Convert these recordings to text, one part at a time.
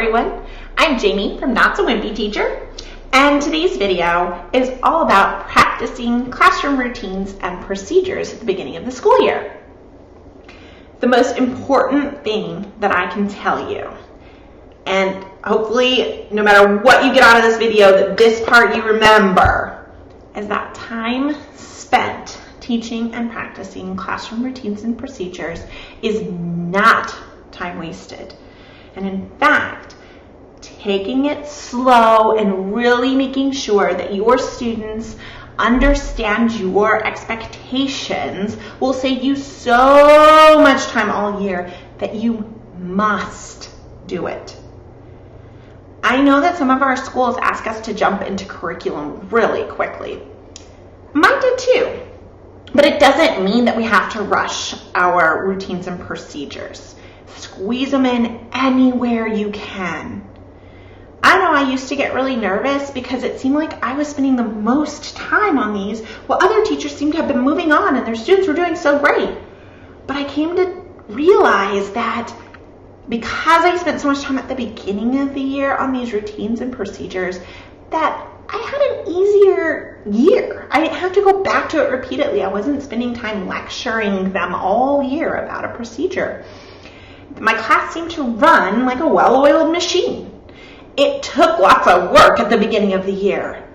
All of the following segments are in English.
everyone, I'm Jamie from Not So Wimpy Teacher, and today's video is all about practicing classroom routines and procedures at the beginning of the school year. The most important thing that I can tell you, and hopefully no matter what you get out of this video, that this part you remember, is that time spent teaching and practicing classroom routines and procedures is not time wasted. And in fact, taking it slow and really making sure that your students understand your expectations will save you so much time all year that you must do it. I know that some of our schools ask us to jump into curriculum really quickly. Mine did too. But it doesn't mean that we have to rush our routines and procedures. Squeeze them in anywhere you can. I know I used to get really nervous because it seemed like I was spending the most time on these while other teachers seemed to have been moving on and their students were doing so great. But I came to realize that because I spent so much time at the beginning of the year on these routines and procedures, that I had an easier year. I didn't have to go back to it repeatedly. I wasn't spending time lecturing them all year about a procedure. My class seemed to run like a well-oiled machine. It took lots of work at the beginning of the year,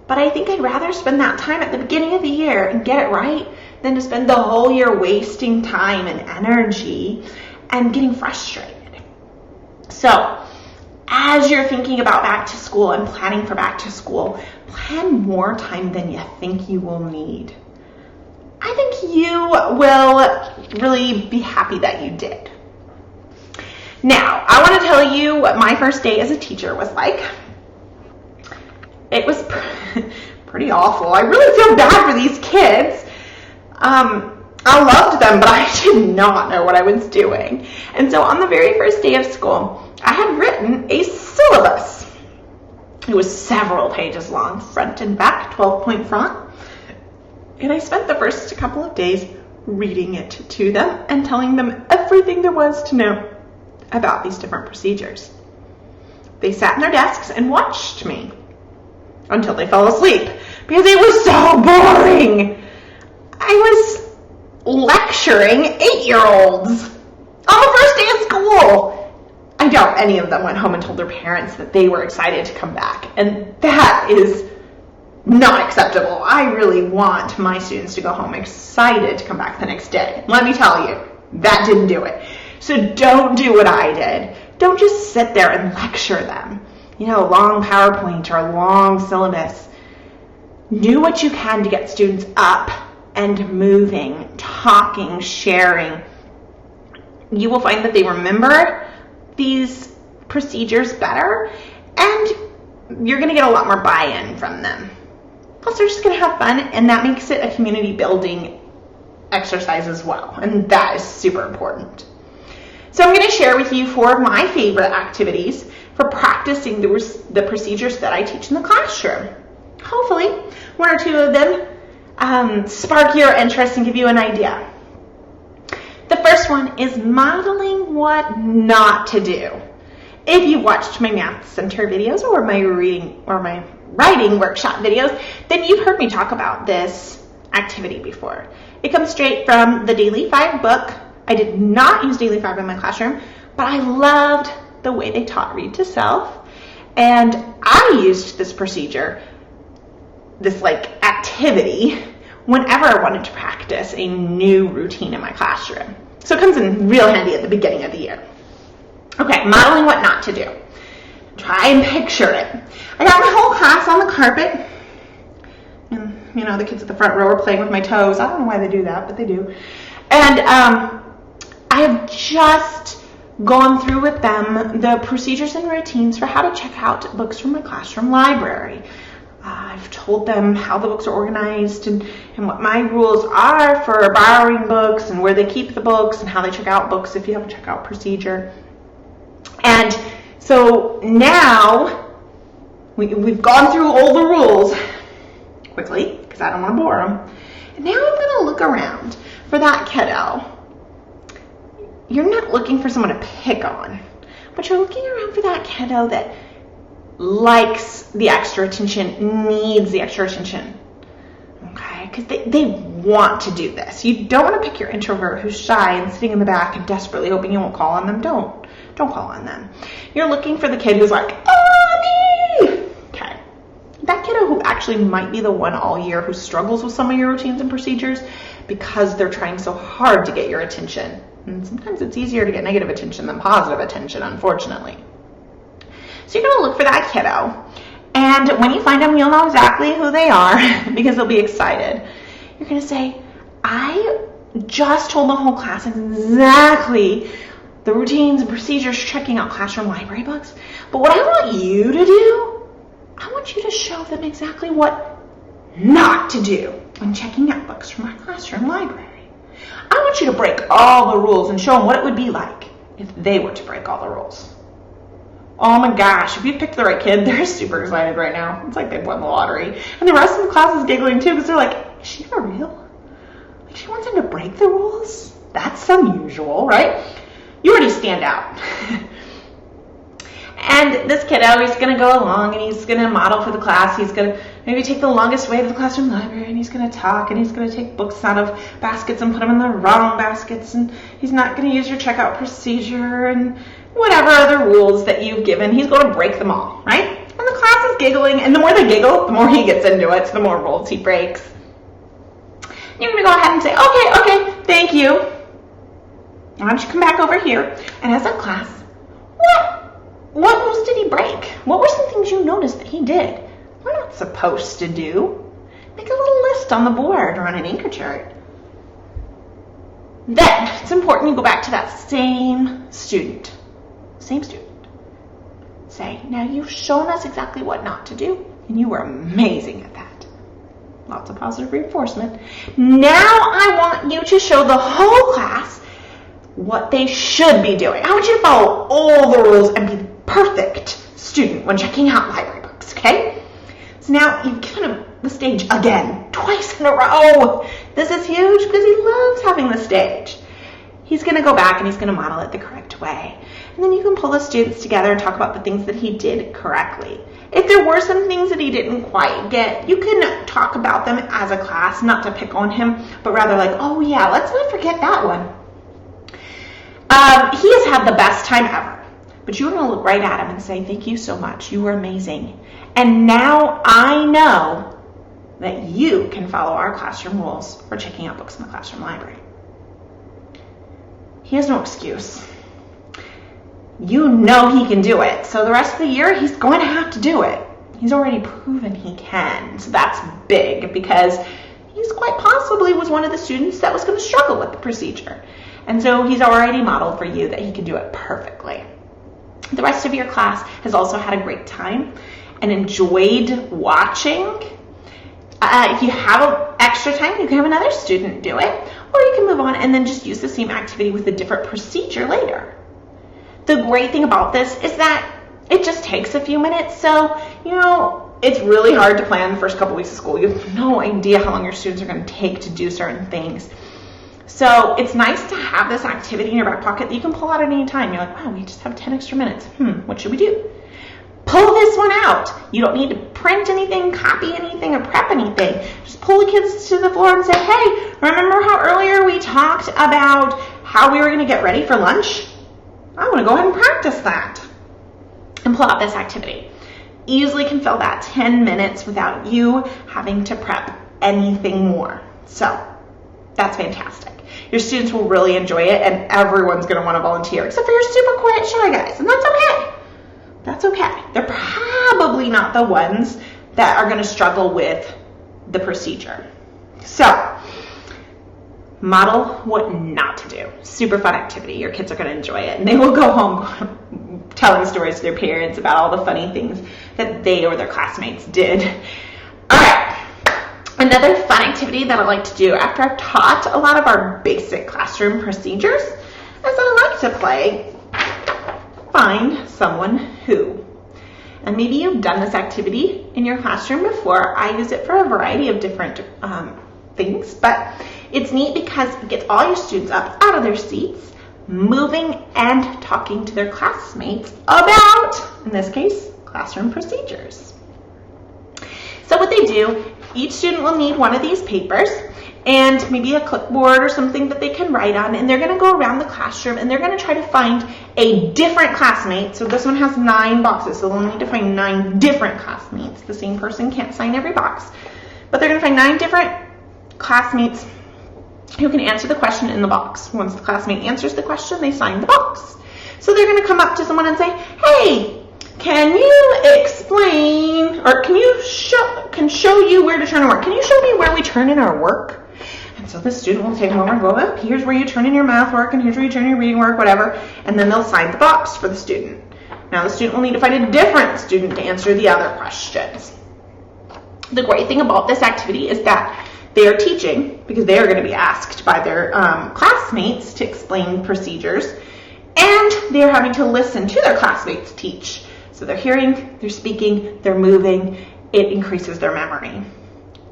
but I think I'd rather spend that time at the beginning of the year and get it right than to spend the whole year wasting time and energy and getting frustrated. So, as you're thinking about back to school and planning for back to school, plan more time than you think you will need. I think you will really be happy that you did. Now, I want to tell you what my first day as a teacher was like. It was pretty awful. I really feel bad for these kids. I loved them, but I did not know what I was doing. And so on the very first day of school, I had written a syllabus. It was several pages long, front and back, 12-point font. And I spent the first couple of days reading it to them and telling them everything there was to know about these different procedures. They sat in their desks and watched me until they fell asleep because it was so boring. I was lecturing 8-year-olds on the first day of school. I doubt any of them went home and told their parents that they were excited to come back, and that is not acceptable. I really want my students to go home excited to come back the next day. Let me tell you, that didn't do it. So don't do what I did. Don't just sit there and lecture them. Long PowerPoint or a long syllabus. Do what you can to get students up and moving, talking, sharing. You will find that they remember these procedures better, and you're going to get a lot more buy-in from them. Plus, they're just going to have fun, and that makes it a community building exercise as well, and that is super important. So I'm going to share with you 4 of my favorite activities for practicing the procedures that I teach in the classroom. Hopefully, 1 or 2 of them spark your interest and give you an idea. The first one is modeling what not to do. If you've watched my Math Center videos or my reading or my writing workshop videos, then you've heard me talk about this activity before. It comes straight from the Daily 5 book. I did not use Daily 5 in my classroom, but I loved the way they taught read to self, and I used this procedure, this activity, whenever I wanted to practice a new routine in my classroom. So it comes in real handy at the beginning of the year. Okay, modeling what not to do. Try and picture it. I got my whole class on the carpet, and the kids at the front row are playing with my toes. I don't know why they do that, but they do. And I have just gone through with them the procedures and routines for how to check out books from my classroom library. I've told them how the books are organized and what my rules are for borrowing books and where they keep the books and how they check out books if you have a checkout procedure. And so now we've gone through all the rules quickly because I don't want to bore them. And now I'm going to look around for that kiddo. You're not looking for someone to pick on. but you're looking around for that kiddo that likes the extra attention, needs the extra attention. Okay, because they want to do this. You don't want to pick your introvert who's shy and sitting in the back and desperately hoping you won't call on them. Don't call on them. You're looking for the kid who's like, oh, me! Okay. That kiddo who actually might be the one all year who struggles with some of your routines and procedures because they're trying so hard to get your attention. And sometimes it's easier to get negative attention than positive attention, unfortunately. So you're going to look for that kiddo. And when you find them, you'll know exactly who they are because they'll be excited. You're going to say, I just told the whole class exactly the routines and procedures for checking out classroom library books. But what I want you to do, I want you to show them exactly what not to do when checking out books from our classroom library. I want you to break all the rules and show them what it would be like if they were to break all the rules. Oh my gosh, if you picked the right kid, they're super excited right now. It's like they've won the lottery. And the rest of the class is giggling too because they're like, is she for real? Like she wants him to break the rules? That's unusual, right? You already stand out. And this kiddo, he's going to go along and he's going to model for the class. He's going to maybe take the longest way to the classroom library and he's going to talk and he's going to take books out of baskets and put them in the wrong baskets and he's not going to use your checkout procedure and whatever other rules that you've given. He's going to break them all, right? And the class is giggling, and the more they giggle, the more he gets into it, so the more rules he breaks. You're going to go ahead and say, okay, thank you. Why don't you come back over here? And as a class, what rules did he break? What were some things you noticed that he did? We're not supposed to do. Make a little list on the board or on an anchor chart. Then, it's important you go back to that same student. Say, now you've shown us exactly what not to do, and you were amazing at that. Lots of positive reinforcement. Now I want you to show the whole class what they should be doing. I want you to follow all the rules and be the perfect student when checking out library books, okay? So now you've given him the stage again, twice in a row. This is huge because he loves having the stage. He's going to go back and he's going to model it the correct way. And then you can pull the students together and talk about the things that he did correctly. If there were some things that he didn't quite get, you can talk about them as a class, not to pick on him, but rather like, oh yeah, let's not forget that one. He has had the best time ever. But you're going to look right at him and say, thank you so much. You were amazing. And now I know that you can follow our classroom rules for checking out books in the classroom library. He has no excuse. You know he can do it. So the rest of the year, he's going to have to do it. He's already proven he can. So that's big because he's quite possibly was one of the students that was going to struggle with the procedure. And so he's already modeled for you that he can do it perfectly. The rest of your class has also had a great time and enjoyed watching. If you have extra time, you can have another student do it, or you can move on and then just use the same activity with a different procedure later. The great thing about this is that it just takes a few minutes. So, it's really hard to plan the first couple weeks of school. You have no idea how long your students are going to take to do certain things. So it's nice to have this activity in your back pocket that you can pull out at any time. You're like, wow, we just have 10 extra minutes. What should we do? Pull this one out. You don't need to print anything, copy anything, or prep anything. Just pull the kids to the floor and say, hey, remember how earlier we talked about how we were going to get ready for lunch? I want to go ahead and practice that. And pull out this activity. Easily can fill that 10 minutes without you having to prep anything more. So that's fantastic. Your students will really enjoy it, and everyone's going to want to volunteer, except for your super quiet, shy guys, and that's okay. That's okay. They're probably not the ones that are going to struggle with the procedure. So, model what not to do. Super fun activity. Your kids are going to enjoy it, and they will go home telling stories to their parents about all the funny things that they or their classmates did. All right. Another fun activity that I like to do after I've taught a lot of our basic classroom procedures is that I like to play Find Someone Who. And maybe you've done this activity in your classroom before. I use it for a variety of different things, but it's neat because it gets all your students up out of their seats, moving and talking to their classmates about, in this case, classroom procedures. So what they do, each student will need one of these papers and maybe a clipboard or something that they can write on, and they're going to go around the classroom and they're going to try to find a different classmate. So this one has 9 boxes, so they'll need to find 9 different classmates. The same person can't sign every box, but they're going to find 9 different classmates who can answer the question in the box. Once the classmate answers the question, they sign the box. So they're going to come up to someone and say, hey, can you explain, or can show you where to turn in work? Can you show me where we turn in our work? And so the student will take them over and go, oh, here's where you turn in your math work, and here's where you turn in your reading work, whatever. And then they'll sign the box for the student. Now the student will need to find a different student to answer the other questions. The great thing about this activity is that they are teaching, because they are going to be asked by their classmates to explain procedures, and they are having to listen to their classmates teach. So they're hearing, they're speaking, they're moving. It increases their memory.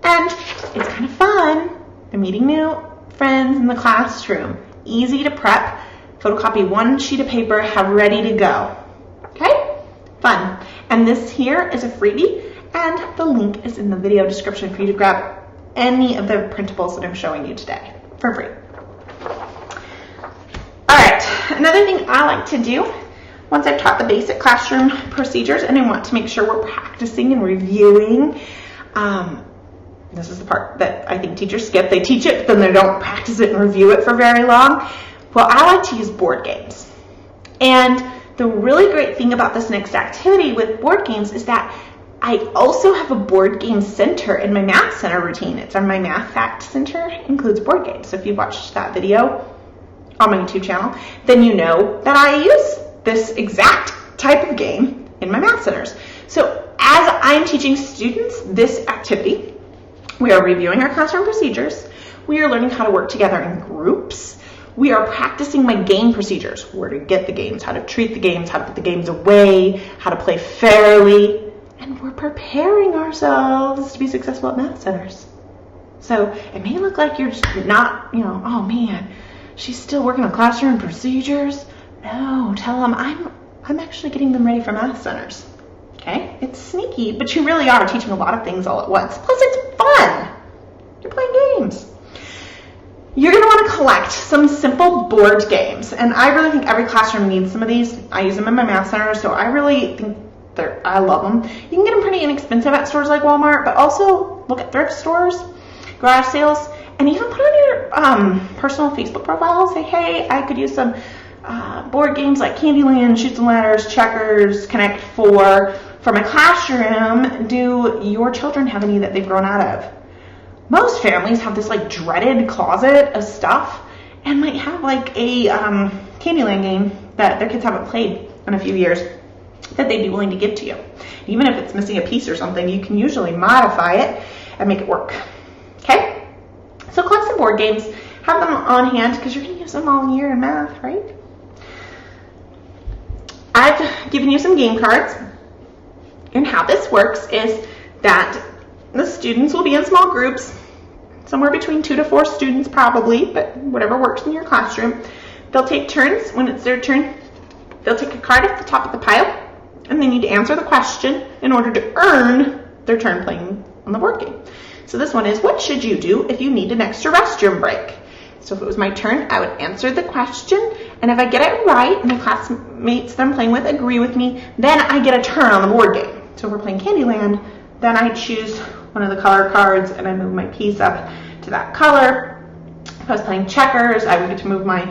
And it's kind of fun. They're meeting new friends in the classroom. Easy to prep. Photocopy 1 sheet of paper, have ready to go. Okay? Fun. And this here is a freebie, and the link is in the video description for you to grab any of the printables that I'm showing you today for free. All right, another thing I like to do once I've taught the basic classroom procedures and I want to make sure we're practicing and reviewing, this is the part that I think teachers skip. They teach it, then they don't practice it and review it for very long. Well, I like to use board games. And the really great thing about this next activity with board games is that I also have a board game center in my math center routine. It's on my math fact center, includes board games. So if you watched that video on my YouTube channel, then you know that I use this exact type of game in my math centers. So as I'm teaching students this activity, we are reviewing our classroom procedures. We are learning how to work together in groups. We are practicing my game procedures, where to get the games, how to treat the games, how to put the games away, how to play fairly. And we're preparing ourselves to be successful at math centers. So it may look like you're just not, oh man, she's still working on classroom procedures. No, tell them I'm actually getting them ready for math centers. Okay? It's sneaky, but you really are teaching a lot of things all at once. Plus it's fun. You're playing games. You're going to want to collect some simple board games. And I really think every classroom needs some of these. I use them in my math center, so I really think I love them. You can get them pretty inexpensive at stores like Walmart, but also look at thrift stores, garage sales, and even put on your personal Facebook profile. Say, hey, I could use some board games like Candyland, Chutes and Ladders, Checkers, Connect 4 for my classroom. Do your children have any that they've grown out of? Most families have this like dreaded closet of stuff and might have like a Candyland game that their kids haven't played in a few years that they'd be willing to give to you. Even if it's missing a piece or something, you can usually modify it and make it work. Okay? So collect some board games, have them on hand because you're going to use them all year in math, right? I've given you some game cards, and how this works is that the students will be in small groups, somewhere between 2 to 4 students probably, but whatever works in your classroom. They'll take turns. When it's their turn, they'll take a card off the top of the pile, and they need to answer the question in order to earn their turn playing on the board game. So this one is, what should you do if you need an extra restroom break? So if it was my turn, I would answer the question, and if I get it right and the classmates that I'm playing with agree with me, then I get a turn on the board game. So if we're playing Candyland, then I choose one of the color cards and I move my piece up to that color. If I was playing checkers, I would get to move my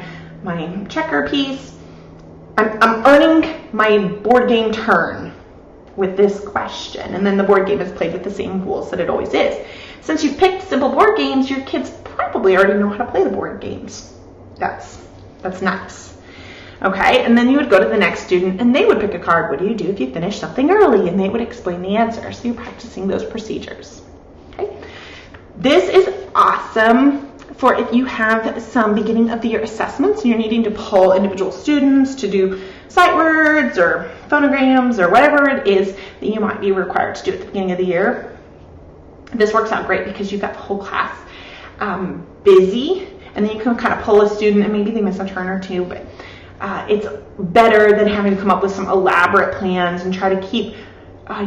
checker piece. I'm earning my board game turn with this question, and then the board game is played with the same rules that it always is. Since you've picked simple board games, your kids probably already know how to play the board games. That's nice. Okay, and then you would go to the next student and they would pick a card. What do you do if you finish something early? And they would explain the answer. So you're practicing those procedures. Okay, this is awesome for if you have some beginning of the year assessments and you're needing to pull individual students to do sight words or phonograms or whatever it is that you might be required to do at the beginning of the year. This works out great because you've got the whole class busy, and then you can kind of pull a student and maybe they miss a turn or two, but it's better than having to come up with some elaborate plans and try to keep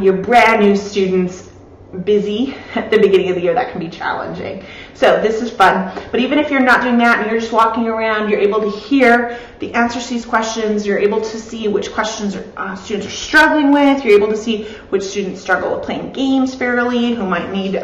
your brand new students busy at the beginning of the year. That can be challenging. So this is fun. But even if you're not doing that and you're just walking around, you're able to hear the answers to these questions. You're able to see which questions students are struggling with. You're able to see which students struggle with playing games fairly, who might need,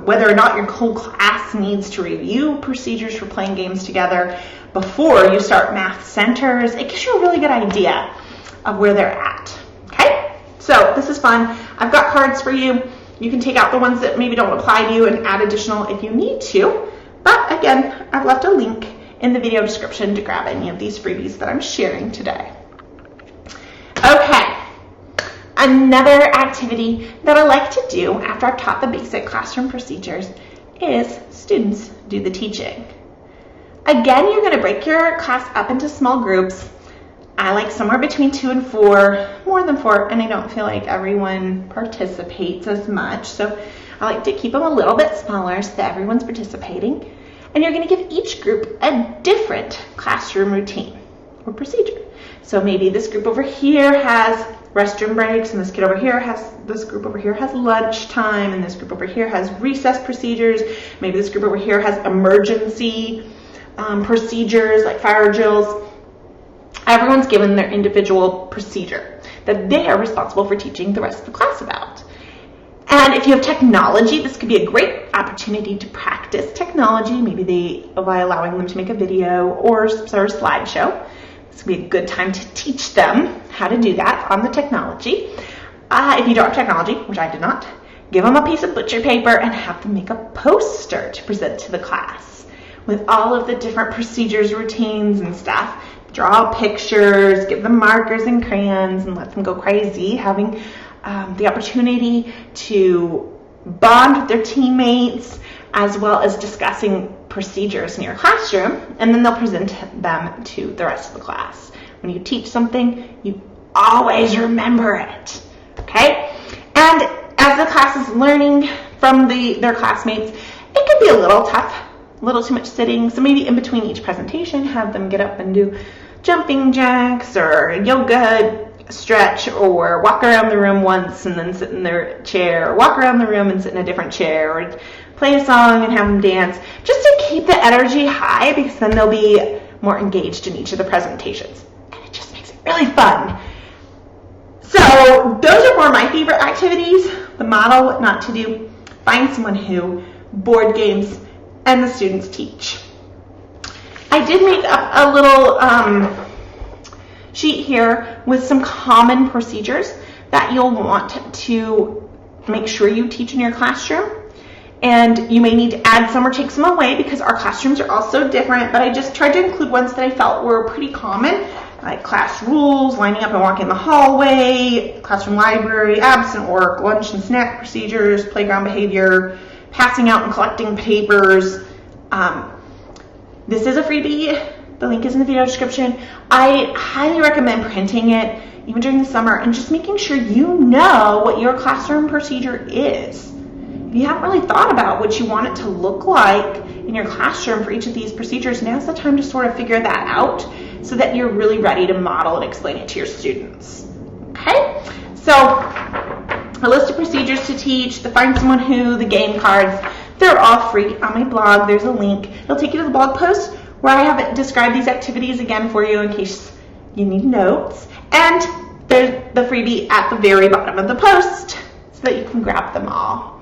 whether or not your whole class needs to review procedures for playing games together before you start math centers. It gives you a really good idea of where they're at. Okay? So this is fun. I've got cards for you. You can take out the ones that maybe don't apply to you and add additional if you need to. But again, I've left a link in the video description to grab any of these freebies that I'm sharing today. Okay, another activity that I like to do after I've taught the basic classroom procedures is students do the teaching. Again, you're going to break your class up into small groups. I like somewhere between 2 and 4, more than 4, and I don't feel like everyone participates as much. So I like to keep them a little bit smaller so that everyone's participating. And you're going to give each group a different classroom routine or procedure. So maybe this group over here has restroom breaks, and this group over here has lunchtime, and this group over here has recess procedures. Maybe this group over here has emergency procedures like fire drills. Everyone's given their individual procedure that they are responsible for teaching the rest of the class about. And if you have technology, this could be a great opportunity to practice technology, maybe by allowing them to make a video or some sort of slideshow. This would be a good time to teach them how to do that on the technology. If you don't have technology, which I did not, give them a piece of butcher paper and have them make a poster to present to the class with all of the different procedures, routines, and stuff. Draw pictures, give them markers and crayons, and let them go crazy, having the opportunity to bond with their teammates, as well as discussing procedures in your classroom, and then they'll present them to the rest of the class. When you teach something, you always remember it, okay? And as the class is learning from their classmates, it can be a little tough, a little too much sitting, so maybe in between each presentation, have them get up and do jumping jacks or yoga stretch, or walk around the room once and then sit in their chair, or walk around the room and sit in a different chair, or play a song and have them dance, just to keep the energy high, because then they'll be more engaged in each of the presentations. And it just makes it really fun. So those are 4 of my favorite activities: the model what not to do, find someone who, board games, and the students teach. I did make up a little sheet here with some common procedures that you'll want to make sure you teach in your classroom. And you may need to add some or take some away because our classrooms are all so different, but I just tried to include ones that I felt were pretty common, like class rules, lining up and walking in the hallway, classroom library, absent work, lunch and snack procedures, playground behavior, passing out and collecting papers. This is a freebie. The link is in the video description. I highly recommend printing it, even during the summer, and just making sure you know what your classroom procedure is. If you haven't really thought about what you want it to look like in your classroom for each of these procedures, now's the time to sort of figure that out so that you're really ready to model and explain it to your students. Okay? So, a list of procedures to teach, the Find Someone Who, the game cards, they're all free on my blog. There's a link. It'll take you to the blog post where I have described these activities again for you in case you need notes. And there's the freebie at the very bottom of the post so that you can grab them all.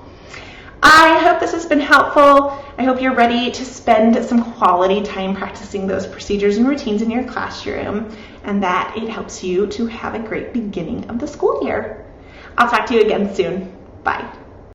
I hope this has been helpful. I hope you're ready to spend some quality time practicing those procedures and routines in your classroom, and that it helps you to have a great beginning of the school year. I'll talk to you again soon. Bye.